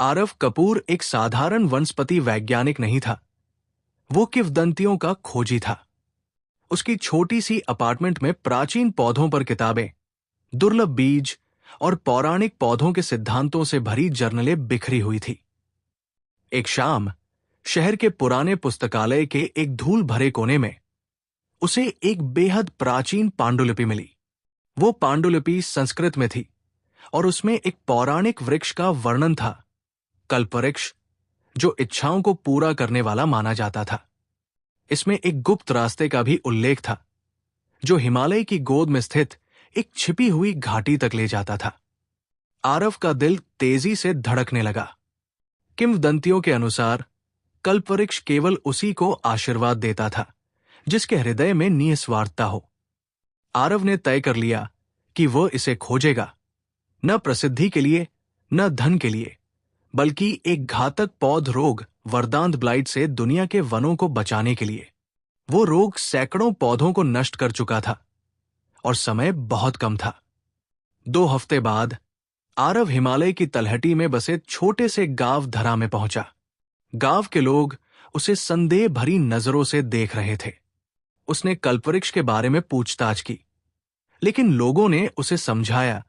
आरव कपूर एक साधारण वनस्पति वैज्ञानिक नहीं था। वो किंवदंतियों का खोजी था। उसकी छोटी सी अपार्टमेंट में प्राचीन पौधों पर किताबें, दुर्लभ बीज और पौराणिक पौधों के सिद्धांतों से भरी जर्नलें बिखरी हुई थी। एक शाम शहर के पुराने पुस्तकालय के एक धूल भरे कोने में उसे एक बेहद प्राचीन पांडुलिपि मिली। वो पांडुलिपि संस्कृत में थी और उसमें एक पौराणिक वृक्ष का वर्णन था, कल्पवृक्ष, जो इच्छाओं को पूरा करने वाला माना जाता था। इसमें एक गुप्त रास्ते का भी उल्लेख था, जो हिमालय की गोद में स्थित एक छिपी हुई घाटी तक ले जाता था। आरव का दिल तेजी से धड़कने लगा। किंवदंतियों के अनुसार कल्पवृक्ष केवल उसी को आशीर्वाद देता था जिसके हृदय में निस्वार्थता हो। आरव ने तय कर लिया कि वह इसे खोजेगा, न प्रसिद्धि के लिए, न धन के लिए, बल्कि एक घातक पौध रोग वर्दांत ब्लाइट से दुनिया के वनों को बचाने के लिए। वो रोग सैकड़ों पौधों को नष्ट कर चुका था और समय बहुत कम था। 2 हफ्ते बाद आरव हिमालय की तलहटी में बसे छोटे से गांव धरा में पहुंचा। गांव के लोग उसे संदेह भरी नजरों से देख रहे थे। उसने कल्पवृक्ष के बारे में पूछताछ की, लेकिन लोगों ने उसे समझाया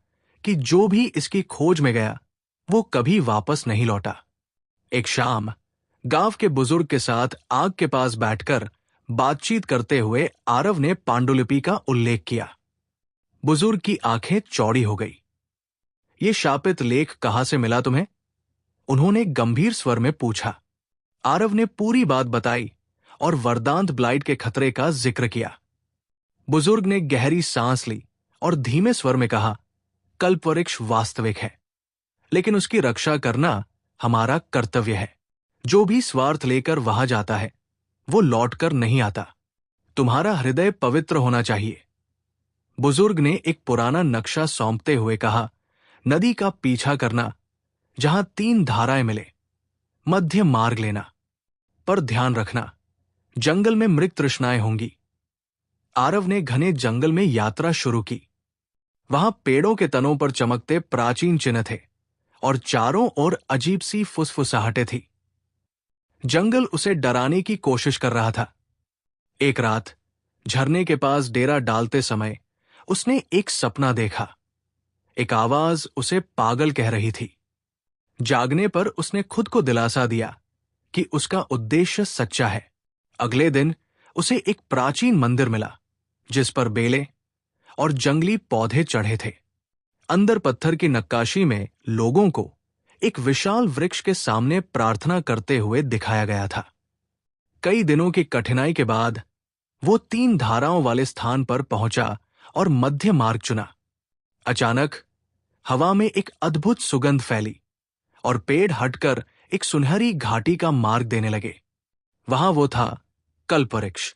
कि जो भी इसकी खोज में गया वो कभी वापस नहीं लौटा। एक शाम गांव के बुजुर्ग के साथ आग के पास बैठकर बातचीत करते हुए आरव ने पांडुलिपि का उल्लेख किया। बुजुर्ग की आंखें चौड़ी हो गई। ये शापित लेख कहां से मिला तुम्हें? उन्होंने गंभीर स्वर में पूछा। आरव ने पूरी बात बताई और वर्दांत ब्लाइट के खतरे का जिक्र किया। बुजुर्ग ने गहरी सांस ली और धीमे स्वर में कहा, कल्पवृक्ष वास्तविक है, लेकिन उसकी रक्षा करना हमारा कर्तव्य है। जो भी स्वार्थ लेकर वहां जाता है वो लौटकर नहीं आता। तुम्हारा हृदय पवित्र होना चाहिए। बुजुर्ग ने एक पुराना नक्शा सौंपते हुए कहा, नदी का पीछा करना, जहां 3 धाराएं मिले, मध्य मार्ग लेना, पर ध्यान रखना, जंगल में मृग तृष्णाएं होंगी। आरव ने घने जंगल में यात्रा शुरू की। वहां पेड़ों के तनों पर चमकते प्राचीन चिन्ह थे और चारों ओर अजीब सी फुसफुसाहटें थी। जंगल उसे डराने की कोशिश कर रहा था। एक रात झरने के पास डेरा डालते समय उसने एक सपना देखा। एक आवाज उसे पागल कह रही थी। जागने पर उसने खुद को दिलासा दिया कि उसका उद्देश्य सच्चा है। अगले दिन उसे एक प्राचीन मंदिर मिला जिस पर बेलें और जंगली पौधे चढ़े थे। अंदर पत्थर की नक्काशी में लोगों को एक विशाल वृक्ष के सामने प्रार्थना करते हुए दिखाया गया था। कई दिनों की कठिनाई के बाद वो 3 धाराओं वाले स्थान पर पहुंचा और मध्य मार्ग चुना। अचानक हवा में एक अद्भुत सुगंध फैली और पेड़ हटकर एक सुनहरी घाटी का मार्ग देने लगे। वहां वो था, कल्पवृक्ष।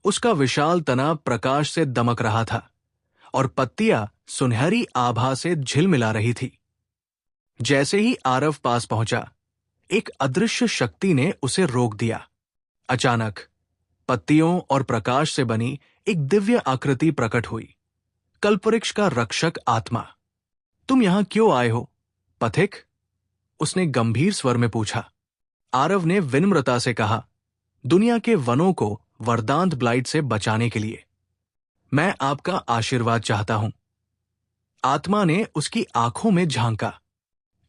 उसका विशाल तना प्रकाश से दमक रहा था और पत्तियां सुनहरी आभा से झिलमिला रही थी। जैसे ही आरव पास पहुंचा, एक अदृश्य शक्ति ने उसे रोक दिया। अचानक पत्तियों और प्रकाश से बनी एक दिव्य आकृति प्रकट हुई, कल्पवृक्ष का रक्षक आत्मा। तुम यहां क्यों आए हो, पथिक? उसने गंभीर स्वर में पूछा। आरव ने विनम्रता से कहा, दुनिया के वनों को वर्दांत ब्लाइट से बचाने के लिए। मैं आपका आशीर्वाद चाहता हूं। आत्मा ने उसकी आंखों में झांका।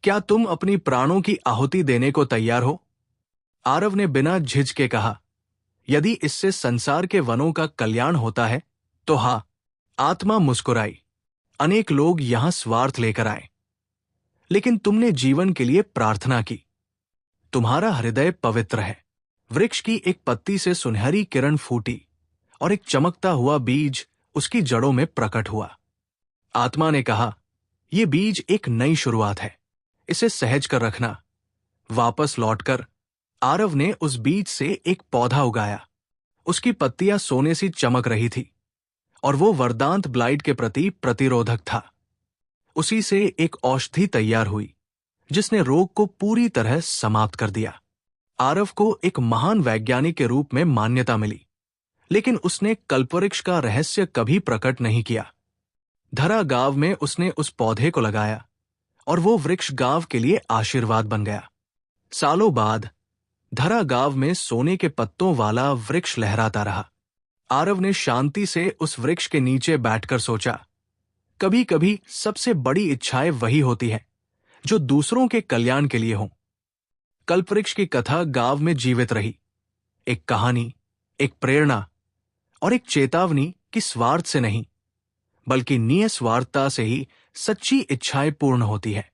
क्या तुम अपनी प्राणों की आहुति देने को तैयार हो? आरव ने बिना झिझके कहा, यदि इससे संसार के वनों का कल्याण होता है तो हां। आत्मा मुस्कुराई। अनेक लोग यहां स्वार्थ लेकर आए, लेकिन तुमने जीवन के लिए प्रार्थना की। तुम्हारा हृदय पवित्र है। वृक्ष की एक पत्ती से सुनहरी किरण फूटी और एक चमकता हुआ बीज उसकी जड़ों में प्रकट हुआ। आत्मा ने कहा, यह बीज एक नई शुरुआत है, इसे सहज कर रखना। वापस लौटकर आरव ने उस बीज से एक पौधा उगाया। उसकी पत्तियां सोने सी चमक रही थी और वो वर्दांत ब्लाइट के प्रति प्रतिरोधक था। उसी से एक औषधि तैयार हुई जिसने रोग को पूरी तरह समाप्त कर दिया। आरव को एक महान वैज्ञानिक के रूप में मान्यता मिली, लेकिन उसने कल्पवृक्ष का रहस्य कभी प्रकट नहीं किया। धरा गांव में उसने उस पौधे को लगाया और वो वृक्ष गांव के लिए आशीर्वाद बन गया। सालों बाद धरा गांव में सोने के पत्तों वाला वृक्ष लहराता रहा। आरव ने शांति से उस वृक्ष के नीचे बैठकर सोचा, कभी कभी सबसे बड़ी इच्छाएं वही होती हैं जो दूसरों के कल्याण के लिए हों। कल्पवृक्ष की कथा गांव में जीवित रही, एक कहानी, एक प्रेरणा और एक चेतावनी कि स्वार्थ से नहीं बल्कि निस्वार्थता से ही सच्ची इच्छाएं पूर्ण होती है।